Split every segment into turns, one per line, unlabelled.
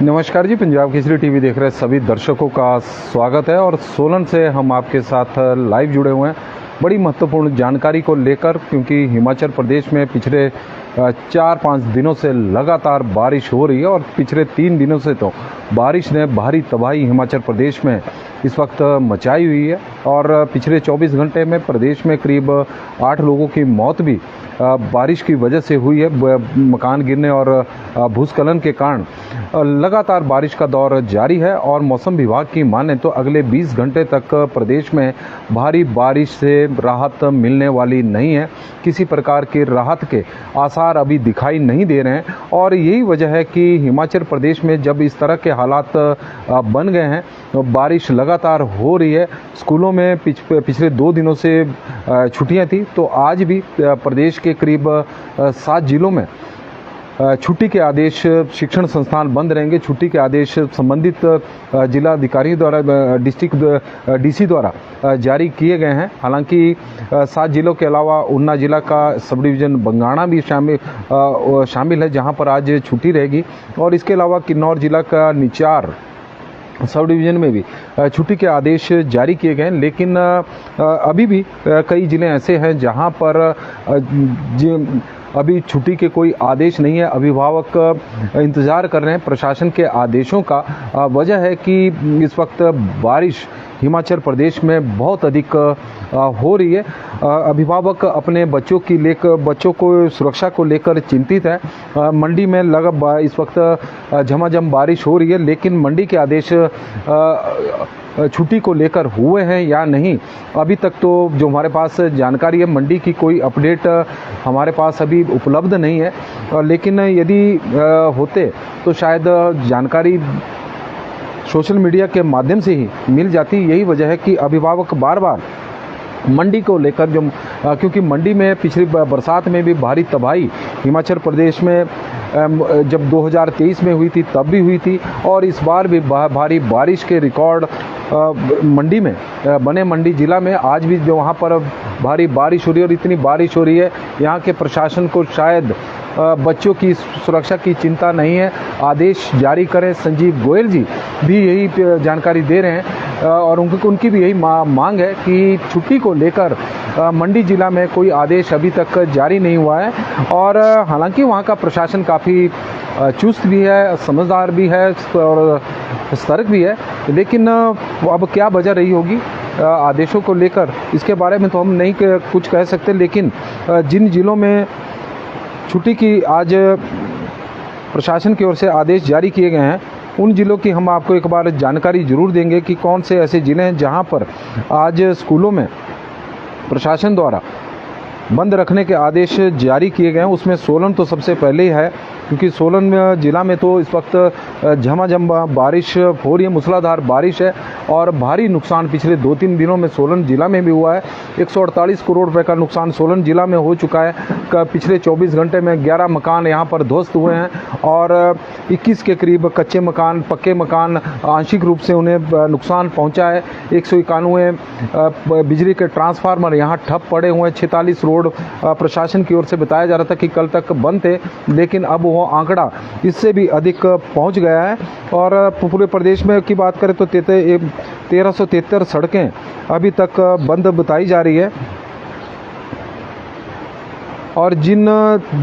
नमस्कार जी, पंजाब केसरी टीवी देख रहे सभी दर्शकों का स्वागत है। और सोलन से हम आपके साथ लाइव जुड़े हुए हैं बड़ी महत्वपूर्ण जानकारी को लेकर, क्योंकि हिमाचल प्रदेश में पिछले 4-5 दिनों से लगातार बारिश हो रही है और पिछले 3 दिनों से तो बारिश ने भारी तबाही हिमाचल प्रदेश में इस वक्त मचाई हुई है। और पिछले 24 घंटे में प्रदेश में करीब 8 लोगों की मौत भी बारिश की वजह से हुई है। मकान गिरने और भूस्खलन के कारण लगातार बारिश का दौर जारी है। और मौसम विभाग की माने तो अगले 20 घंटे तक प्रदेश में भारी बारिश से राहत मिलने वाली नहीं है। किसी प्रकार की राहत के आसार अभी दिखाई नहीं दे रहे हैं। और यही वजह है कि हिमाचल प्रदेश में जब इस तरह के हालात बन गए हैं, बारिश लगातार हो रही है। स्कूलों में पिछले 2 दिनों से छुट्टियां थी, तो आज भी प्रदेश के करीब 7 जिलों में छुट्टी के आदेश, शिक्षण संस्थान बंद रहेंगे। छुट्टी के आदेश संबंधित जिला अधिकारी द्वारा, डिस्ट्रिक्ट डीसी द्वारा जारी किए गए हैं। हालांकि 7 जिलों के अलावा ऊना जिला का सब डिवीज़न बंगाणा भी शामिल है, जहां पर आज छुट्टी रहेगी। और इसके अलावा किन्नौर जिला का निचार सब डिवीज़न में भी छुट्टी के आदेश जारी किए गए हैं। लेकिन अभी भी कई ज़िले ऐसे हैं जहां पर अभी छुट्टी के कोई आदेश नहीं है। अभिभावक इंतज़ार कर रहे हैं प्रशासन के आदेशों का। वजह है कि इस वक्त बारिश हिमाचल प्रदेश में बहुत अधिक हो रही है। अभिभावक अपने बच्चों को सुरक्षा को लेकर चिंतित है। मंडी में इस वक्त झमाझम बारिश हो रही है, लेकिन मंडी के आदेश छुट्टी को लेकर हुए हैं या नहीं, अभी तक तो जो हमारे पास जानकारी है, मंडी की कोई अपडेट हमारे पास अभी उपलब्ध नहीं है। लेकिन यदि होते तो शायद जानकारी सोशल मीडिया के माध्यम से ही मिल जाती। यही वजह है कि अभिभावक बार बार मंडी को लेकर क्योंकि मंडी में पिछली बरसात में भी भारी तबाही हिमाचल प्रदेश में जब 2023 में हुई थी तब भी हुई थी, और इस बार भी भारी बारिश के रिकॉर्ड मंडी में बने। मंडी जिला में आज भी जो वहाँ पर भारी बारिश हो रही है, और इतनी बारिश हो रही है, यहाँ के प्रशासन को शायद बच्चों की सुरक्षा की चिंता नहीं है, आदेश जारी करें। संजीव गोयल जी भी यही जानकारी दे रहे हैं, और उनकी भी यही मांग है कि छुट्टी को लेकर मंडी जिला में कोई आदेश अभी तक जारी नहीं हुआ है। और हालांकि वहाँ का प्रशासन काफ़ी चुस्त भी है, समझदार भी है और सतर्क भी है, लेकिन अब क्या वजह रही होगी आदेशों को लेकर, इसके बारे में तो हम नहीं कुछ कह सकते। लेकिन जिन जिलों में छुट्टी की आज प्रशासन की ओर से आदेश जारी किए गए हैं, उन जिलों की हम आपको एक बार जानकारी जरूर देंगे कि कौन से ऐसे ज़िले हैं जहां पर आज स्कूलों में प्रशासन द्वारा बंद रखने के आदेश जारी किए गए हैं। उसमें सोलन तो सबसे पहले ही है, क्योंकि सोलन जिला में तो इस वक्त झमाझम बारिश हो रही है, मूसलाधार बारिश है, और भारी नुकसान पिछले 2-3 दिनों में सोलन जिला में भी हुआ है। 148 करोड़ रुपए का नुकसान सोलन जिला में हो चुका है। पिछले 24 घंटे में 11 मकान यहाँ पर ध्वस्त हुए हैं, और 21 के करीब कच्चे मकान, पक्के मकान आंशिक रूप से उन्हें नुकसान पहुँचा है। 191 बिजली के ट्रांसफार्मर यहाँ ठप पड़े हुए हैं। 46 रोड प्रशासन की ओर से बताया जा रहा था कि कल तक बंद थे, लेकिन अब वो आंकड़ा इससे भी अधिक पहुंच गया है। और पूरे प्रदेश में की बात करें तो 1373 सड़कें अभी तक बंद बताई जा रही है। और जिन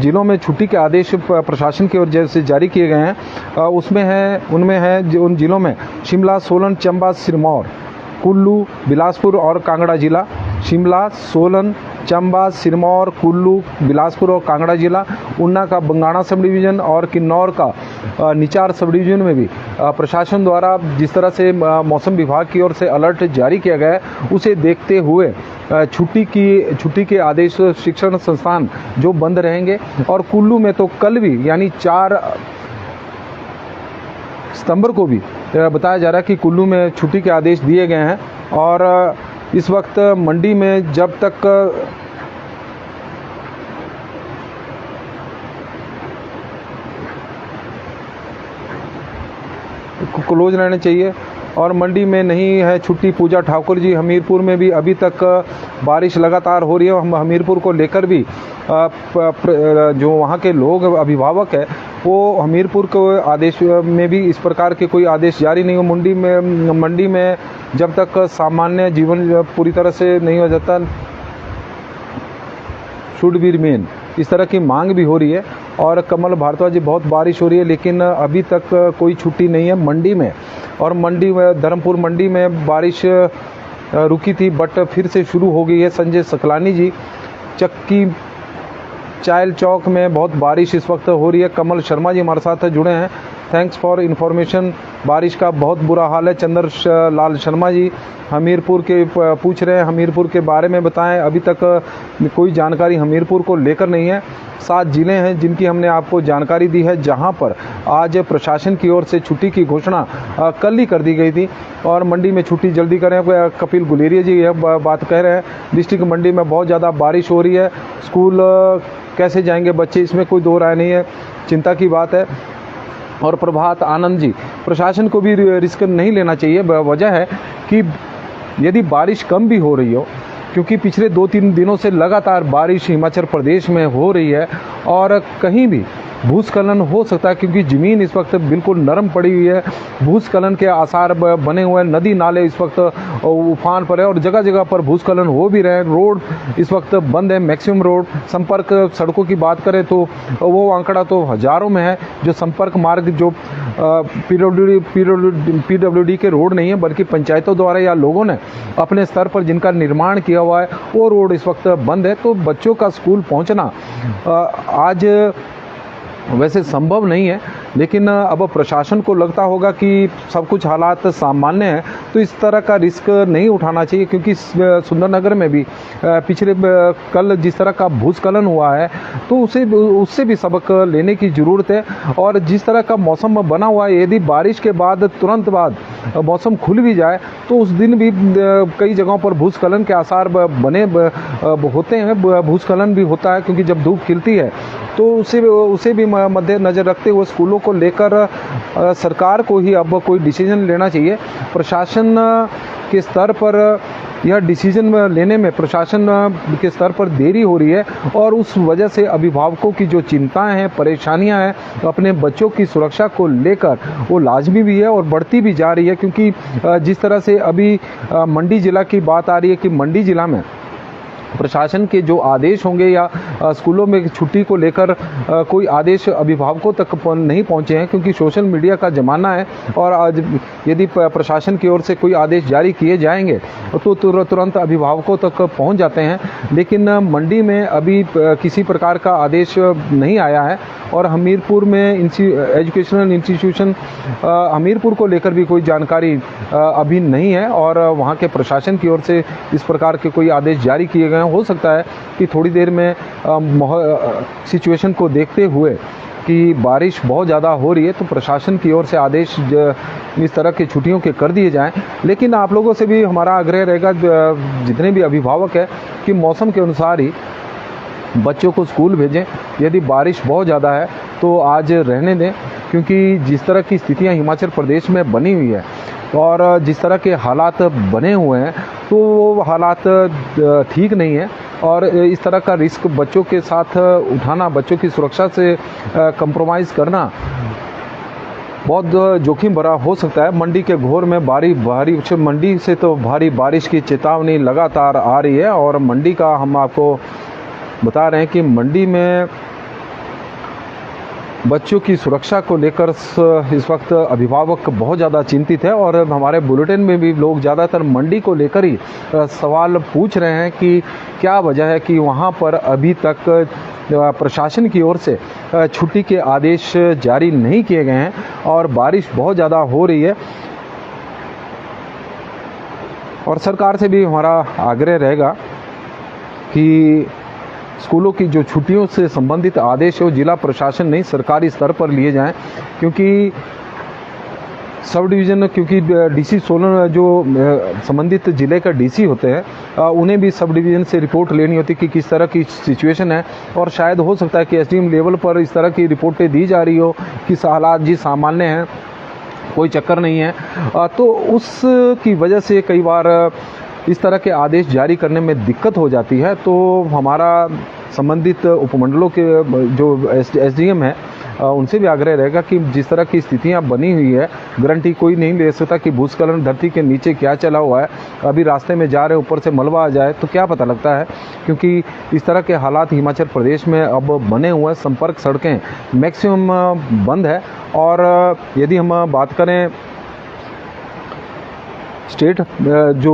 जिलों में छुट्टी के आदेश प्रशासन की ओर से जारी किए गए हैं, उनमें है उन जिलों में शिमला, सोलन, चंबा, सिरमौर, कुल्लू, बिलासपुर और कांगड़ा जिला। शिमला, सोलन, चंबा, सिरमौर, कुल्लू, बिलासपुर और कांगड़ा जिला। ऊना का बंगाणा सब डिवीज़न और किन्नौर का निचार सब डिवीज़न में भी प्रशासन द्वारा जिस तरह से मौसम विभाग की ओर से अलर्ट जारी किया गया है, उसे देखते हुए छुट्टी के आदेश शिक्षण संस्थान जो बंद रहेंगे। और कुल्लू में तो कल भी, यानी 4 सितंबर को भी बताया जा रहा है कि कुल्लू में छुट्टी के आदेश दिए गए हैं। और इस वक्त मंडी में जब तक क्लोज रहने चाहिए, और मंडी में नहीं है छुट्टी। पूजा ठाकुर जी, हमीरपुर में भी अभी तक बारिश लगातार हो रही है। हम हमीरपुर को लेकर भी जो वहाँ के लोग अभिभावक है वो हमीरपुर को आदेश में भी इस प्रकार के कोई आदेश जारी नहीं हो। मंडी में जब तक सामान्य जीवन पूरी तरह से नहीं हो जाता, शुड बी रिमेन, इस तरह की मांग भी हो रही है। और कमल भारद्वाज जी, बहुत बारिश हो रही है लेकिन अभी तक कोई छुट्टी नहीं है मंडी में। और मंडी में, धर्मपुर मंडी में बारिश रुकी थी बट फिर से शुरू हो गई है। संजय सकलानी जी, चक्की चायल चौक में बहुत बारिश इस वक्त हो रही है। कमल शर्मा जी हमारे साथ जुड़े हैं, थैंक्स फॉर इन्फॉर्मेशन। बारिश का बहुत बुरा हाल है। चंद्र लाल शर्मा जी हमीरपुर के पूछ रहे हैं, हमीरपुर के बारे में बताएं। अभी तक कोई जानकारी हमीरपुर को लेकर नहीं है। 7 जिले हैं जिनकी हमने आपको जानकारी दी है, जहां पर आज प्रशासन की ओर से छुट्टी की घोषणा कल ही कर दी गई थी। और मंडी में छुट्टी जल्दी करें, कपिल गुलेरिया जी यह बात कह रहे हैं। डिस्ट्रिक्ट मंडी में बहुत ज़्यादा बारिश हो रही है, स्कूल कैसे जाएंगे बच्चे, इसमें कोई दो राय नहीं है, चिंता की बात है। और प्रभात आनंद जी, प्रशासन को भी रिस्क नहीं लेना चाहिए। वजह है कि यदि बारिश कम भी हो रही हो, क्योंकि पिछले 2-3 दिनों से लगातार बारिश हिमाचल प्रदेश में हो रही है और कहीं भी भूस्खलन हो सकता है, क्योंकि ज़मीन इस वक्त बिल्कुल नरम पड़ी हुई है। भूस्खलन के आसार बने हुए हैं, नदी नाले इस वक्त उफान पर है और जगह जगह पर भूस्खलन हो भी रहे हैं। रोड इस वक्त बंद है, मैक्सिमम रोड। संपर्क सड़कों की बात करें तो वो आंकड़ा तो हज़ारों में है। जो संपर्क मार्ग, जो PWD के रोड नहीं है बल्कि पंचायतों द्वारा या लोगों ने अपने स्तर पर जिनका निर्माण किया हुआ है, वो रोड इस वक्त बंद है। तो बच्चों का स्कूल पहुंचना आज वैसे संभव नहीं है, लेकिन अब प्रशासन को लगता होगा कि सब कुछ हालात सामान्य हैं तो इस तरह का रिस्क नहीं उठाना चाहिए। क्योंकि सुंदरनगर में भी पिछले कल जिस तरह का भूस्खलन हुआ है तो उससे भी सबक लेने की ज़रूरत है। और जिस तरह का मौसम बना हुआ है, यदि बारिश के बाद तुरंत बाद मौसम खुल भी जाए तो उस दिन भी कई जगहों पर भूस्खलन के आसार बने होते हैं। भूस्खलन भी होता है क्योंकि जब धूप खिलती है तो उसे भी मद्देनजर रखते हुए स्कूलों को लेकर सरकार को ही अब कोई डिसीजन लेना चाहिए। प्रशासन के स्तर पर यह डिसीजन लेने में प्रशासन के स्तर पर देरी हो रही है और उस वजह से अभिभावकों की जो चिंताएं हैं, परेशानियां हैं अपने बच्चों की सुरक्षा को लेकर, वो लाजमी भी है और बढ़ती भी जा रही है। क्योंकि जिस तरह से अभी मंडी जिला की बात आ रही है कि मंडी जिला में प्रशासन के जो आदेश होंगे या स्कूलों में छुट्टी को लेकर कोई आदेश अभिभावकों तक नहीं पहुंचे हैं, क्योंकि सोशल मीडिया का ज़माना है। और आज यदि प्रशासन की ओर से कोई आदेश जारी किए जाएंगे तो तुरंत अभिभावकों तक पहुंच जाते हैं। लेकिन मंडी में अभी किसी प्रकार का आदेश नहीं आया है और हमीरपुर में एजुकेशनल इंस्टीट्यूशन हमीरपुर को लेकर भी कोई जानकारी अभी नहीं है और वहाँ के प्रशासन की ओर से इस प्रकार के कोई आदेश जारी किए गए। हो सकता है कि थोड़ी देर में सिचुएशन को देखते हुए कि बारिश बहुत ज़्यादा हो रही है तो प्रशासन की ओर से आदेश इस तरह की छुट्टियों के कर दिए जाएं। लेकिन आप लोगों से भी हमारा आग्रह रहेगा, जितने भी अभिभावक हैं, कि मौसम के अनुसार ही बच्चों को स्कूल भेजें। यदि बारिश बहुत ज़्यादा है तो आज रहने दें, क्योंकि जिस तरह की स्थितियां हिमाचल प्रदेश में बनी हुई है और जिस तरह के हालात बने हुए हैं तो वो हालात ठीक नहीं है। और इस तरह का रिस्क बच्चों के साथ उठाना, बच्चों की सुरक्षा से कंप्रोमाइज़ करना बहुत जोखिम भरा हो सकता है। मंडी के घोर में भारी मंडी से तो भारी बारिश की चेतावनी लगातार आ रही है और मंडी का हम आपको बता रहे हैं कि मंडी में बच्चों की सुरक्षा को लेकर इस वक्त अभिभावक बहुत ज़्यादा चिंतित है। और हमारे बुलेटिन में भी लोग ज़्यादातर मंडी को लेकर ही सवाल पूछ रहे हैं कि क्या वजह है कि वहाँ पर अभी तक प्रशासन की ओर से छुट्टी के आदेश जारी नहीं किए गए हैं और बारिश बहुत ज़्यादा हो रही है। और सरकार से भी हमारा आग्रह रहेगा कि स्कूलों की जो छुट्टियों से संबंधित आदेश है वो जिला प्रशासन नहीं, सरकारी स्तर पर लिए जाएं। क्योंकि सब डिवीज़न, क्योंकि डीसी सोलन जो संबंधित ज़िले का डीसी होते हैं उन्हें भी सब डिवीज़न से रिपोर्ट लेनी होती कि किस तरह की सिचुएशन है। और शायद हो सकता है कि एसडीएम लेवल पर इस तरह की रिपोर्टें दी जा रही हो कि हालात जी सामान्य हैं, कोई चक्कर नहीं है। तो उसकी वजह से कई बार इस तरह के आदेश जारी करने में दिक्कत हो जाती है। तो हमारा संबंधित उपमंडलों के जो एसडीएम है उनसे भी आग्रह रहेगा कि जिस तरह की स्थितियां बनी हुई है, गारंटी कोई नहीं ले सकता कि भूस्खलन धरती के नीचे क्या चला हुआ है। अभी रास्ते में जा रहे ऊपर से मलबा आ जाए तो क्या पता लगता है, क्योंकि इस तरह के हालात हिमाचल प्रदेश में अब बने हुए हैं। संपर्क सड़कें मैक्सिमम बंद है। और यदि हम बात करें स्टेट जो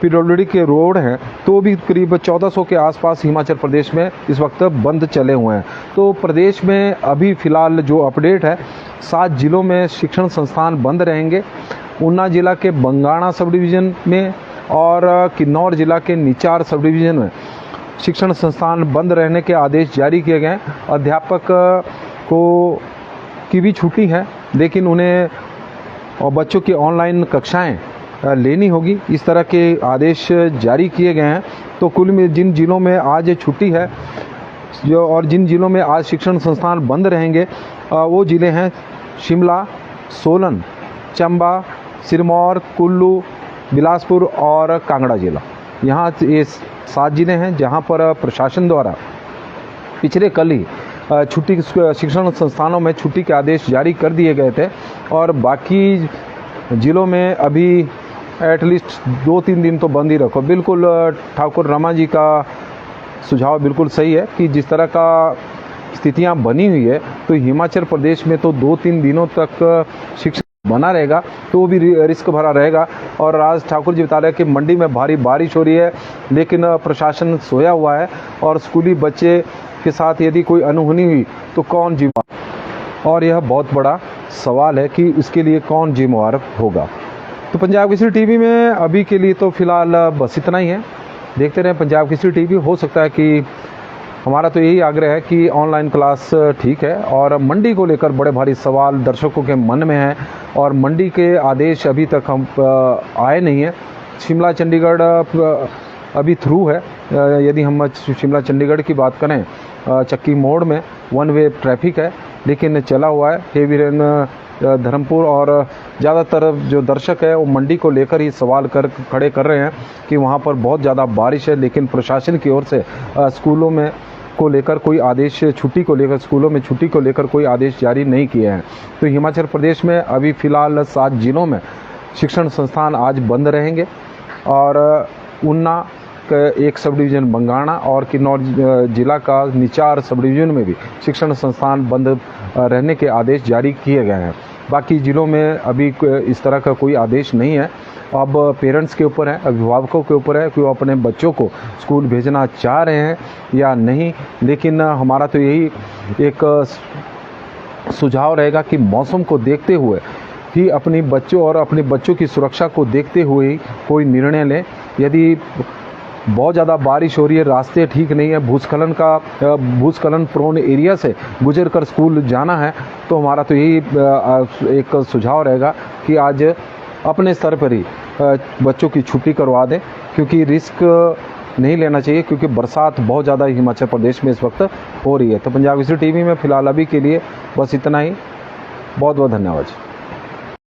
पीडब्ल्यूडी के रोड हैं तो भी करीब 1400 के आसपास हिमाचल प्रदेश में इस वक्त बंद चले हुए हैं। तो प्रदेश में अभी फ़िलहाल जो अपडेट है, 7 जिलों में शिक्षण संस्थान बंद रहेंगे। ऊना जिला के बंगाणा सब डिवीज़न में और किन्नौर जिला के निचार सब डिवीज़न में शिक्षण संस्थान बंद रहने के आदेश जारी किए गए हैं। अध्यापक की भी छुट्टी है, लेकिन उन्हें और बच्चों की ऑनलाइन कक्षाएं लेनी होगी, इस तरह के आदेश जारी किए गए हैं। तो कुल में जिन जिलों में आज छुट्टी है और जिन जिलों में आज शिक्षण संस्थान बंद रहेंगे वो ज़िले हैं शिमला, सोलन, चंबा, सिरमौर, कुल्लू, बिलासपुर और कांगड़ा जिला। यहाँ ये 7 ज़िले हैं जहाँ पर प्रशासन द्वारा पिछले कल ही छुट्टी शिक्षण संस्थानों में छुट्टी के आदेश जारी कर दिए गए थे। और बाकी ज़िलों में अभी एटलीस्ट 2-3 दिन तो बंद ही रखो। बिल्कुल ठाकुर रमा जी का सुझाव बिल्कुल सही है कि जिस तरह का स्थितियां बनी हुई है तो हिमाचल प्रदेश में तो 2-3 दिनों तक शिक्षण बना रहेगा, तो वो भी रिस्क भरा रहेगा। और आज ठाकुर जी बता रहे हैं कि मंडी में भारी बारिश हो रही है, लेकिन प्रशासन सोया हुआ है और स्कूली बच्चे के साथ यदि कोई अनहोनी हुई तो कौन जिम्मेदार, और यह बहुत बड़ा सवाल है कि इसके लिए कौन जिम्मेवार होगा। तो पंजाब केसरी टीवी में अभी के लिए तो फिलहाल बस इतना ही है। देखते रहें पंजाब केसरी टीवी। हो सकता है कि हमारा तो यही आग्रह है कि ऑनलाइन क्लास ठीक है, और मंडी को लेकर बड़े भारी सवाल दर्शकों के मन में हैं और मंडी के आदेश अभी तक हम आए नहीं हैं। शिमला चंडीगढ़ अभी थ्रू है। यदि हम शिमला चंडीगढ़ की बात करें, चक्की मोड़ में 1 वे ट्रैफिक है, लेकिन चला हुआ है। हेवी रेन धर्मपुर और ज़्यादातर जो दर्शक है वो मंडी को लेकर ही सवाल खड़े कर रहे हैं कि वहाँ पर बहुत ज़्यादा बारिश है, लेकिन प्रशासन की ओर से स्कूलों में को लेकर कोई आदेश, छुट्टी को लेकर स्कूलों में छुट्टी को लेकर कोई आदेश जारी नहीं किए हैं। तो हिमाचल प्रदेश में अभी फ़िलहाल 7 जिलों में शिक्षण संस्थान आज बंद रहेंगे और ऊना का एक सब डिवीज़न बंगाणा और किन्नौर जिला का निचार सब डिवीज़न में भी शिक्षण संस्थान बंद रहने के आदेश जारी किए गए हैं। बाकी ज़िलों में अभी इस तरह का कोई आदेश नहीं है। अब पेरेंट्स के ऊपर है, अभिभावकों के ऊपर है कि वो अपने बच्चों को स्कूल भेजना चाह रहे हैं या नहीं। लेकिन हमारा तो यही एक सुझाव रहेगा कि मौसम को देखते हुए ही अपने बच्चों और अपने बच्चों की सुरक्षा को देखते हुए ही कोई निर्णय लें। यदि बहुत ज़्यादा बारिश हो रही है, रास्ते ठीक नहीं है, भूस्खलन प्रोन एरिया से गुजर कर स्कूल जाना है, तो हमारा तो यही एक सुझाव रहेगा कि आज अपने स्तर पर ही बच्चों की छुट्टी करवा दें, क्योंकि रिस्क नहीं लेना चाहिए, क्योंकि बरसात बहुत ज़्यादा हिमाचल प्रदेश में इस वक्त हो रही है। तो पंजाब केसरी टीवी में फ़िलहाल अभी के लिए बस इतना ही। बहुत बहुत धन्यवाद।